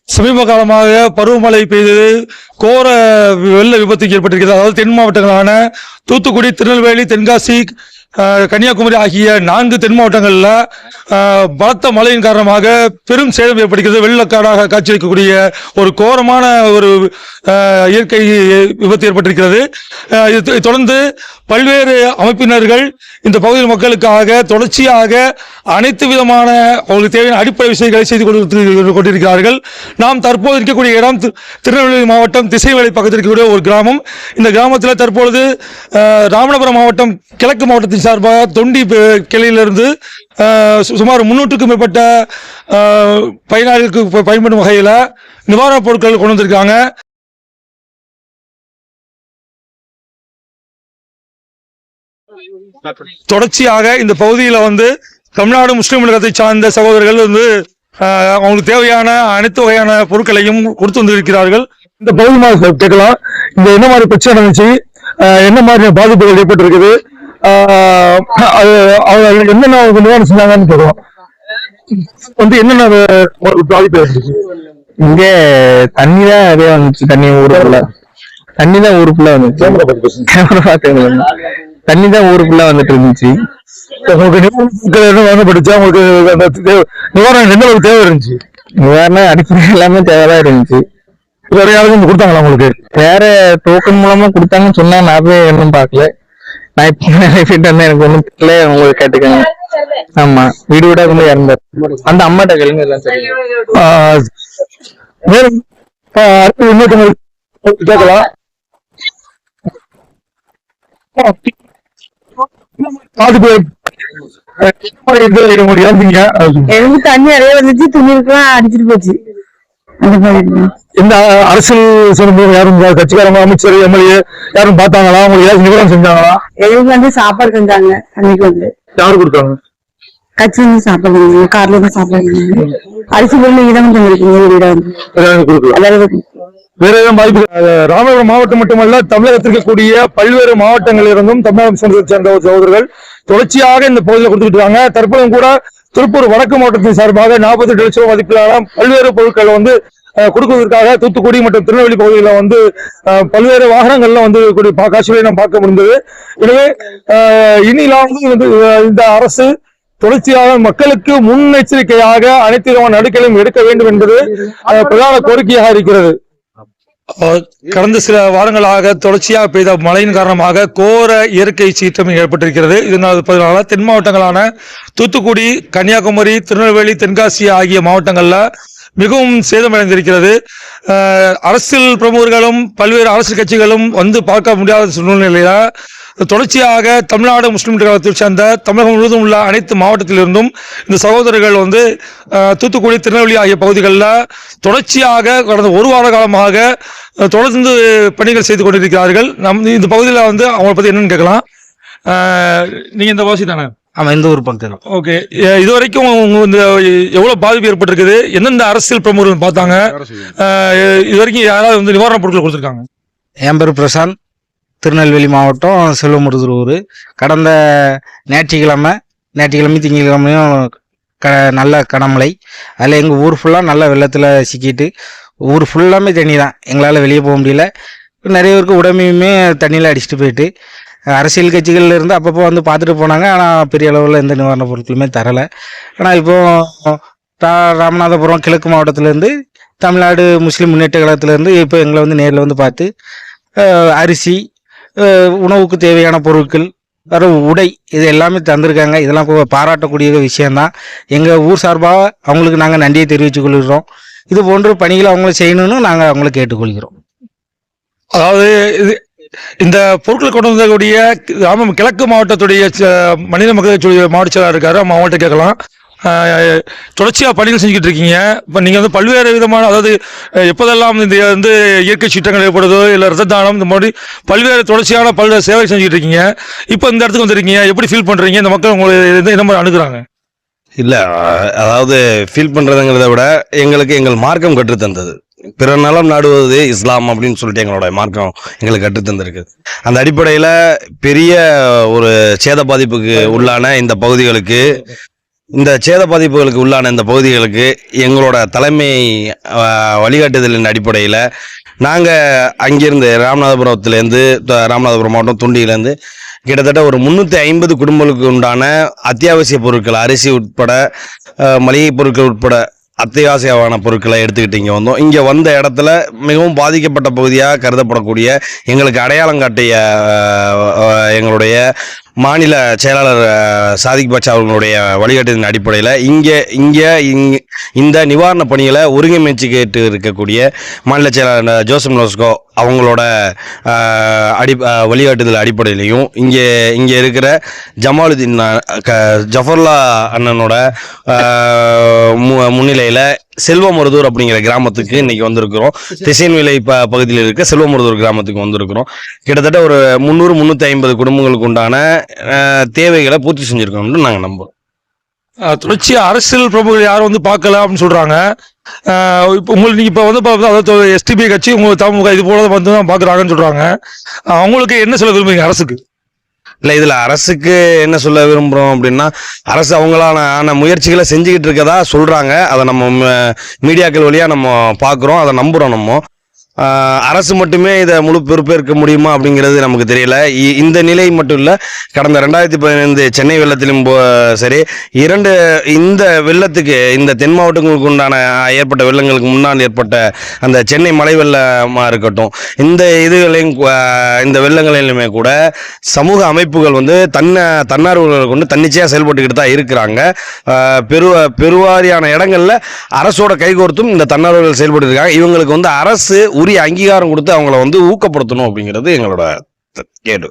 சமீப காலமாக பருவமழை பெய்து கோர வெள்ள விபத்து ஏற்பட்டிருக்கிறது. அதாவது தென் மாவட்டங்களான தூத்துக்குடி, திருநெல்வேலி, தென்காசி, கன்னியாகுமரி ஆகிய 4 தென் மாவட்டங்களில் பலத்த மழையின் காரணமாக பெரும் சேதம் ஏற்படுகிறது. வெள்ளக்காடாக காட்சியளிக்கக்கூடிய ஒரு கோரமான ஒரு இயற்கை விபத்து ஏற்பட்டிருக்கிறது. இதை தொடர்ந்து பல்வேறு அமைப்பினர்கள் இந்த பகுதி மக்களுக்காக தொடர்ச்சியாக அனைத்து விதமான அவர்களுக்கு தேவையான அடிப்படை விஷயங்களை செய்து கொண்டிருக்கிறார்கள். நாம் தற்போது இருக்கக்கூடிய இடம் திருநெல்வேலி மாவட்டம் திசைவேலை பக்கத்தில் இருக்கக்கூடிய ஒரு கிராமம். இந்த கிராமத்தில் தற்பொழுது ராமநாதபுரம் மாவட்டம் கிழக்கு மாவட்டத்தின் சார்பாக தொண்டி கிளையிலிருந்து சுமார் 300க்கும் மேற்பட்ட பயனாளிகளுக்கு பயன்படும் வகையில் நிவாரணப் பொருட்கள் கொண்டு வந்திருக்காங்க. தொடர்ச்சியாக இந்த பகுதியில் தமிழ்நாடு முஸ்லிம் உலகத்தை சார்ந்த சகோதரர்கள் அவங்களுக்கு தேவையான அனைத்து வகையான பொருட்களையும் கொடுத்து வந்திருக்கிறார்கள். இந்த பகுதி கேட்கலாம், இந்த என்ன மாதிரி பிரச்சனை இருந்துச்சு, என்ன மாதிரி பாதிப்புகள் ஏற்பட்டிருக்குது, என்னென்ன நிவாரணம் செஞ்சாங்கன்னு கேட்கலாம். என்னென்ன பாதிப்பு இருந்துச்சு? இங்க தண்ணி தான் அதே வந்துச்சு. தண்ணி தான் ஊருக்குள்ள வந்துச்சு. தண்ணி தான் ஊருக்குள்ள வந்துட்டு இருந்துச்சு. உங்களுக்கு நிவாரணம் எந்த அளவுக்கு தேவை இருந்துச்சு? நிவாரணம் அடிப்படை எல்லாமே தேவைதான் இருந்துச்சு. வேற யாருக்கும் கொடுத்தாங்களா உங்களுக்கு? வேற டோக்கன் மூலமா கொடுத்தாங்கன்னு சொன்னா நான் போய் ஒன்றும் பார்க்கல. நான் இப்ப எனக்கு ஒன்றும் தெரியல, உங்களுக்கு கேட்டுக்கங்க. ஆமா, வீடு வீடா கொண்டு இறந்தார். அந்த அம்மாட்ட கேளுங்க எல்லாம் சரி. கேட்கலாம். எனக்கு தண்ணி நிறைய வந்துச்சு, துணிக்கெல்லாம் அடிச்சிட்டு போச்சு. இந்த அரசியல் சிறப்பு யாரும் கட்சிக்காரங்க, அமைச்சர், எம்எல்ஏ யாரும் பார்த்தாங்களா? உங்களுக்கு ஏதாவது நிவாரணம் செஞ்சாங்களா? எங்களுக்கு சாப்பாடு செஞ்சாங்க. அன்னைக்கு யாரு கொடுத்தாங்க? கட்சி சாப்பாடு கார்ல தான் சாப்பாடு. அரிசி பொருள் இடம் கொஞ்சம் இருக்கு. வேற ஏதாவது பாதிப்பு? ராமநாதபுரம் மாவட்டம் மட்டுமல்ல, தமிழகத்தில் இருக்கக்கூடிய பல்வேறு மாவட்டங்களில் இருந்தும் தமிழகம் சேர்ந்த சகோதரர்கள் தொடர்ச்சியாக இந்த பகுதியில் கொடுத்துட்டு இருக்காங்க. தற்போதும் கூட திருப்பூர் வடக்கு மாவட்டத்தின் சார்பாக 48 லட்சம் ரூபாய் மதிப்பிலான பல்வேறு பொருட்கள் கொடுக்குவதற்காக தூத்துக்குடி மற்றும் திருநெல்வேலி பகுதியில் பல்வேறு வாகனங்கள்ல காட்சிகளை நாம் பார்க்க முடிந்தது. எனவே இனிலாம் இந்த அரசு தொடர்ச்சியாக மக்களுக்கு முன்னெச்சரிக்கையாக அனைத்து விதமான நடவடிக்கைகளையும் எடுக்க வேண்டும் என்பது பிரதான கோரிக்கையாக இருக்கிறது. கடந்த சில வாரங்களாக தொடர்ச்சியாக பெய்த மழையின் காரணமாக கோர இயற்கை சீற்றம் ஏற்பட்டிருக்கிறது. இதனால் தென் மாவட்டங்களான தூத்துக்குடி, கன்னியாகுமரி, திருநெல்வேலி, தென்காசி ஆகிய மாவட்டங்கள்ல மிகவும் சேதமடைந்திருக்கிறது. அரசியல் பிரமுகர்களும் பல்வேறு அரசியல் கட்சிகளும் பார்க்க முடியாத சூழ்நிலையில தொடர்ச்சியாக தமிழ்நாடு முஸ்லிம் கழகத்தை சேர்ந்த தமிழகம் முழுவதும் உள்ள அனைத்து மாவட்டத்திலிருந்தும் இந்த சகோதரர்கள் தூத்துக்குடி, திருநெல்வேலி ஆகிய பகுதிகளில் தொடர்ச்சியாக கடந்த ஒரு வார காலமாக தொடர்ந்து பணிகள் செய்து கொண்டிருக்கிறார்கள். இந்த பகுதியில் அவங்களை பத்தி என்னன்னு கேட்கலாம். நீங்க இந்த வாசி தானே? ஆமா, இந்த ஊர் பக்கம். ஓகே, இதுவரைக்கும் எவ்வளவு பாதிப்பு ஏற்பட்டிருக்குது? எந்தெந்த அரசியல் பிரமுகர்கள் பார்த்தாங்க? இதுவரைக்கும் யாராவது நிவாரணப் பொருட்கள் கொடுத்துருக்காங்க? என் பேர் பிரசாந்த், திருநெல்வேலி மாவட்டம் செல்வமுருதூர் ஊர். கடந்த ஞாயிற்றுக்கிழமை திங்கட்கிழமையும் நல்ல கனமழை. அதில் எங்கள் ஊர் ஃபுல்லாக நல்ல வெள்ளத்தில் சிக்கிட்டு ஊர் ஃபுல்லாமே தண்ணி தான். எங்களால் வெளியே போக முடியல. நிறைய பேருக்கு உடமையுமே தண்ணியில் அடிச்சுட்டு போயிட்டு அரசியல் கட்சிகள்ல இருந்து அப்பப்போ பார்த்துட்டு போனாங்க. ஆனால் பெரிய அளவில் எந்த நிவாரணப் பொருட்களுமே தரலை. ஆனால் இப்போ ராமநாதபுரம் கிழக்கு மாவட்டத்திலேருந்து தமிழ்நாடு முஸ்லீம் முன்னேற்ற கழகத்திலேருந்து இப்போ எங்களை நேரில் பார்த்து அரிசி, உணவுக்கு தேவையான பொருட்கள், வேற உடை, இது எல்லாமே தந்திருக்காங்க. இதெல்லாம் பாராட்டக்கூடிய விஷயம்தான். எங்கள் ஊர் சார்பாக அவங்களுக்கு நாங்கள் நன்றியை தெரிவித்துக் கொள்கிறோம். இது போன்ற பணிகளை அவங்களை செய்யணும்னு நாங்கள் அவங்களை கேட்டுக்கொள்கிறோம். அதாவது இந்த பொருட்கள் கொண்டு வந்தக்கூடிய கிழக்கு மாவட்டத்துடைய மனித மக்களுடைய மாவட்ட செயலாளர் இருக்காரு, அவங்கள்ட்ட கேட்கலாம். தொடர்ச்சியாக பணிகள் செஞ்சுக்கிட்டு இருக்கீங்க. இப்போ நீங்கள் பல்வேறு விதமான, அதாவது எப்போதெல்லாம் இந்த இயற்கை சீற்றங்கள் ஏற்படுதோ இல்லை ரத்த தானம், இந்த மாதிரி பல்வேறு தொடர்ச்சியான பல்வேறு சேவை செஞ்சுக்கிட்டு இருக்கீங்க. இப்போ இந்த இடத்துக்கு வந்துருக்கீங்க, எப்படி ஃபீல் பண்ணுறீங்க? இந்த மக்கள் உங்களை என்ன மாதிரி அணுகுறாங்க? இல்லை, அதாவது ஃபீல் பண்ணுறதுங்கிறத விட எங்கள் மார்க்கம் கற்றுத்தந்தது. பிற நலம் நாடுவது இஸ்லாம் அப்படின்னு சொல்லிட்டு எங்களோட மார்க்கம் எங்களுக்கு கற்றுத்தந்திருக்கு. அந்த அடிப்படையில் பெரிய ஒரு சேத பாதிப்புக்கு உள்ளான இந்த பகுதிகளுக்கு இந்த சேத பாதிப்புகளுக்கு உள்ளான இந்த பகுதிகளுக்கு எங்களோட தலைமை வழிகாட்டுதலின் அடிப்படையில் நாங்கள் அங்கிருந்து ராமநாதபுரம் மாவட்டம் துண்டியிலேருந்து கிட்டத்தட்ட ஒரு 350 குடும்பங்களுக்கு உண்டான அத்தியாவசிய பொருட்கள், அரிசி உட்பட மளிகை பொருட்கள் உட்பட அத்தியாவசியமான பொருட்களை எடுத்துக்கிட்டு இங்கே வந்தோம். இங்கே வந்த இடத்துல மிகவும் பாதிக்கப்பட்ட பகுதியாக கருதப்படக்கூடிய எங்களுக்கு அடையாளம் காட்டிய எங்களுடைய மாநில செயலாளர் சாதிக் பாட்சா அவர்களுடைய வழிகாட்டுதலின் அடிப்படையில் இங்கே இந்த நிவாரண பணிகளை ஒருங்கிணைச்சிக்கிட்டு இருக்கக்கூடிய மாநில செயலாளர் ஜோசப் நோஸ்கோ அவங்களோட வழிகாட்டுதல் அடிப்படையிலையும் இங்கே இருக்கிற ஜமாலுதீன் ஜஃபர்லா அண்ணனோட முன்னிலையில் செல்வமருதூர் அப்படிங்கிற கிராமத்துக்கு இன்னைக்கு வந்திருக்கிறோம். திசைன்விலை பகுதியில் இருக்க செல்வமருதூர் கிராமத்துக்கு வந்திருக்கிறோம். கிட்டத்தட்ட ஒரு 300-350 குடும்பங்களுக்கு உண்டான தேவைகளை பூர்த்தி செஞ்சிருக்கோம்னு நாங்கள் நம்புறோம். தொடர்ச்சியா அரசியல் பிரமுகர்கள் யாரும் வந்து பார்க்கல அப்படின்னு சொல்றாங்க. இப்போ உங்களுக்கு இப்போ வந்து எஸ்டிபி கட்சி உங்களுக்கு தமுக இது போல வந்து தான் பார்க்குறாங்கன்னு சொல்றாங்க. அவங்களுக்கு என்ன சொல்ல விரும்புறீங்க அரசுக்கு? இல்லை, இதில் அரசுக்கு என்ன சொல்ல விரும்புகிறோம் அப்படின்னா, அரசு அவங்களான முயற்சிகளை செஞ்சுக்கிட்டு இருக்கதா சொல்கிறாங்க. அதை நம்ம மீடியாக்கள் வழியாக நம்ம பார்க்குறோம், அதை நம்புகிறோம். நம்ம அரசு மட்டுமே இதை முழு பொறுப்பேற்க முடியுமா அப்படிங்கிறது நமக்கு தெரியல. இந்த நிலை மட்டும் இல்லை, கடந்த 2015 சென்னை வெள்ளத்திலும் சரி, இந்த வெள்ளத்துக்கு இந்த தென் மாவட்டங்களுக்கு உண்டான ஏற்பட்ட வெள்ளங்களுக்கு முன்னால் ஏற்பட்ட அந்த சென்னை மழை வெள்ளமாக இருக்கட்டும், இந்த இந்த வெள்ளங்களிலுமே கூட சமூக அமைப்புகள் வந்து தன்னார்வலர்களை கொண்டு தன்னிச்சையாக செயல்பட்டுக்கிட்டு தான் இருக்கிறாங்க. பெருவாரியான இடங்களில் அரசோட கைகோர்த்தும் இந்த தன்னார்வலர்கள் செயல்பட்டு இருக்காங்க. இவங்களுக்கு வந்து அரசு உரிய அங்கீகாரம் கொடுத்து அவங்கள வந்து ஊக்கப்படுத்தணும் அப்படிங்கிறது எங்களோட கேடு.